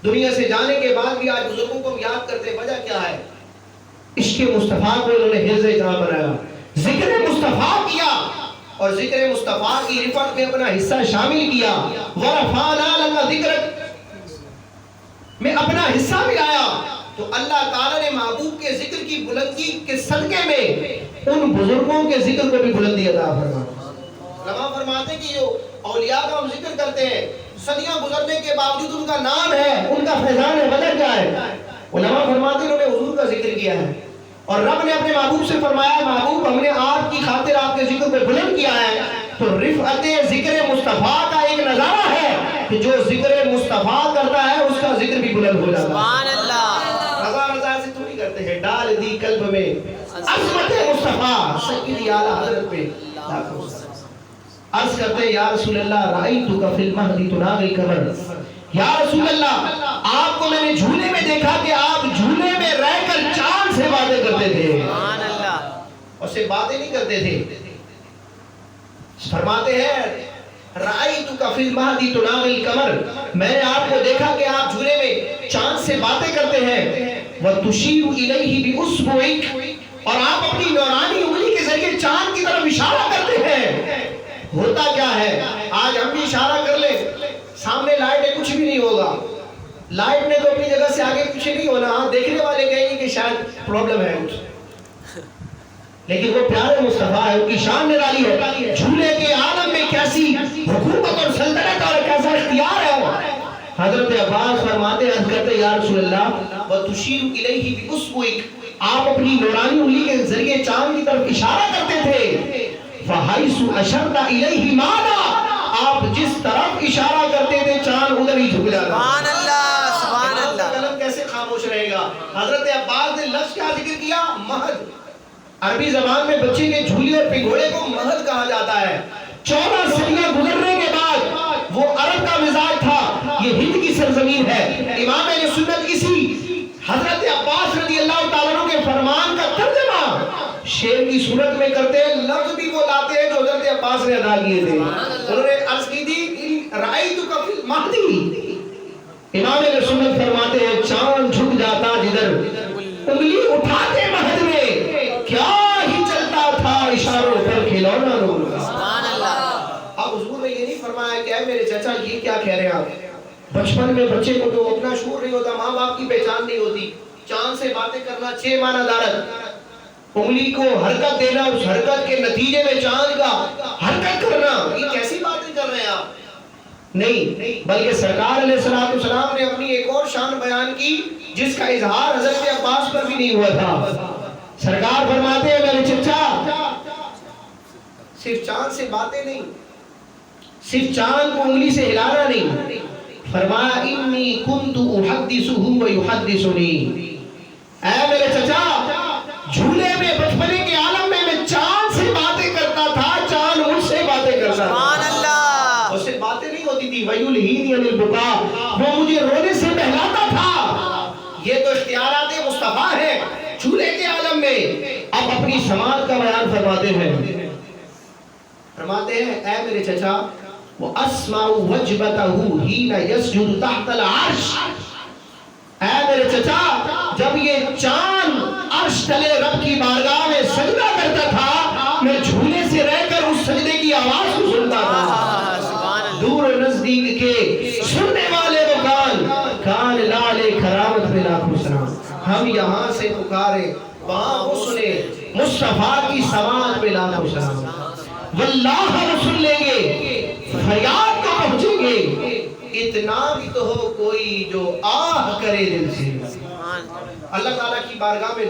دنیا سے جانے کے بعد بھی آج بزرگوں کو یاد کرتے ہیں، وجہ کیا ہے؟ عشق مصطفیٰ کو انہوں نے حفظ جہاں بنایا، ذکر مصطفیٰ کیا اور ذکر مصطفیٰ کی رفعت میں اپنا حصہ شامل کیا، وَرَفَعْنَا لَكَ ذِكْرَكَ میں اپنا حصہ بھی آیا۔ تو اللہ تعالیٰ نے محبوب کے ذکر کی بلندی کے صدقے میں ان بزرگوں کے ذکر کو بھی بلندی عطا فرمایا۔ علماء فرماتے ہیں کہ جو اولیاء کا ہم ذکر کرتے ہیں، صدیاں گزرنے کے باوجود ان کا نام ہے، ان کا فیضان ہے، وجہ کیا ہے؟ علماء فرماتے ہیں انہوں نے حضور کا ذکر کیا ہے، اور رب نے اپنے محبوب سے فرمایا محبوب ہم نے آپ کی خاطر آپ کے ذکر کو بلند کیا ہے۔ تو رفعت ذکر مصطفیٰ کا ایک نظارہ ہے کہ جو ذکر مصطفیٰ کرتا ہے اس کا ذکر بھی بلند ہو جاتا ہے۔ سبحان اللہ۔ رضا رضا سے تو نہیں کرتے ہیں، ڈال دی قلب میں عظمت مصطفیٰ سید اعلیٰ حضرت پہ لاکھوں سلام۔ عرض کرتے ہیں یا رسول اللہ رأیتک فی المہدی تناغی القمر، یا رسول اللہ آپ کو میں نے جھولے میں دیکھا کہ آپ جھولے میں رہ کر چاند سے باتیں کرتے تھے، سبحان اللہ، اور سے باتیں نہیں کرتے تھے۔ فرماتے ہیں رأیتک فی المہدی تناغی القمر، میں نے آپ کو دیکھا کہ آپ جھولے میں چاند سے باتیں کرتے ہیں، وَتُشِیرُ إِلَيْهِ بِأُصْبُعِكَ اور آپ اپنی نورانی انگلی کے ذریعے چاند کی طرف اشارہ کرتے ہیں۔ ہوتا کیا ہے آج ہم بھی اشارہ کر لیں، سامنے لائٹ ہے کچھ بھی نہیں ہوگا، لائٹ نے تو اپنی جگہ سے آگے پیچھے نہیں ہونا، ہاں دیکھنے والے کہیں گے کہ شاید پرابلم ہے کچھ، لیکن وہ پیارے مصطفیٰ ہے، ان کی شان نرالی ہے، جھولے کے عالم میں کیسی حکومت اور سلطنت اور کیسا اختیار ہے۔ حضرت عباس فرماتے ہیں عرض کرتے یا رسول اللہ وَتُشِیرُ إِلَيْهِ بِأُصْبُعِكَ آپ اپنی نورانی انگلی کے ذریعے چاند کی طرف اشارہ کرتے تھے، فَحَيْثُ أَشَرْتَ إِلَيْهِ مَانَا آپ جس طرف اشارہ کرتے تھے چاند ادھر ہی جھک جاتا۔ سبحان اللہ، سبحان اللہ۔ قلم کیسے خاموش رہے گا؟ حضرت عباس نے لفظ کیا ذکر کیا؟ مہد۔ عربی زبان میں بچے کے جھولی اور پگھوڑے کو مہد کہا جاتا ہے۔ 14 صدیاں گزرنے کے بعد وہ عرب کا مزاج تھا، یہ ہند کی سرزمین ہے۔ امام اہل سنت اسی حضرت عباس رضی اللہ تعالیٰ عنہ کے فرمان کا ترجمہ شعر کی صورت میں کرتے ہیں، لفظ بھی وہ لاتے ہیں جو حضرت عباس نے ادا کیے تھے۔ انہوں نے عرض کی تھی رأیتک فی المہدی، امام اہل سنت فرماتے ہیں چاند جھک جاتا جدھر انگلی اٹھاتے مہد میں کیا ہی چلتا تھا اشاروں پر کھلونا نور کا۔ سبحان اللہ۔ اب حضور نے یہ نہیں فرمایا کہ اے میرے چچا یہ کیا کہہ رہے ہیں آپ؟ بچپن میں بچے کو تو اپنا شعور نہیں ہوتا، ماں باپ کی پہچان نہیں ہوتی، چاند سے باتیں کرنا 6 معنی دارت، انگلی کو حرکت دینا، اس حرکت کے نتیجے میں چاند کا حرکت کرنا، یہ کیسی باتیں کر رہے ہیں آپ؟ نہیں، بلکہ سرکار علیہ السلام نے اپنی ایک اور شان بیان کی جس کا اظہار حضرت عباس پر بھی نہیں ہوا تھا۔ سرکار فرماتے ہیں میرے چچا صرف چاند سے باتیں نہیں، صرف چاند کو انگلی سے ہلانا نہیں، فرمایا انی کنت احدثہ ویحدثنی، اے میرے چچا جھولے میں بچپنے کے عالم میں چاند سے باتیں کرتا تھا، چاند مجھ سے باتیں کرتا تھا۔ سبحان اللہ۔ اس سے باتیں نہیں ہوتی تھی، وَيُلْهِينِ عَنِ الْبُكَاءِ وہ مجھے رونے سے بہلاتا تھا۔ یہ تو اختیارات مصطفیٰ ہے جھولے کے عالم میں۔ اب اپنی سماعت کا بیان فرماتے ہیں، فرماتے ہیں اے میرے چچا وَأَسْمَعُ وَجْبَتَهُ حِينَ يَسْجُدُ تَحْتَ الْعَرْشِ، اے میرے چچا جب یہ چاند عرش تلے رب کی بارگاہ میں سجدہ کرتا تھا میں جھولے سے رہ کر اس سجدے کی آواز کو سنتا تھا۔ دور نزدیک کے سننے والے وہ کان لالے کرامت میں لاکھوں سلام، ہم یہاں سے پکارے وہاں وہ سنے مصطفیٰ کی سماعت میں لاکھوں سلام، واللہ وہ سن لیں گے فریاد کو پہنچیں گے، اتنا بھی تو ہو کوئی جو آہ کرے دل سے۔ اللہ تعالیٰ کی بارگاہ میں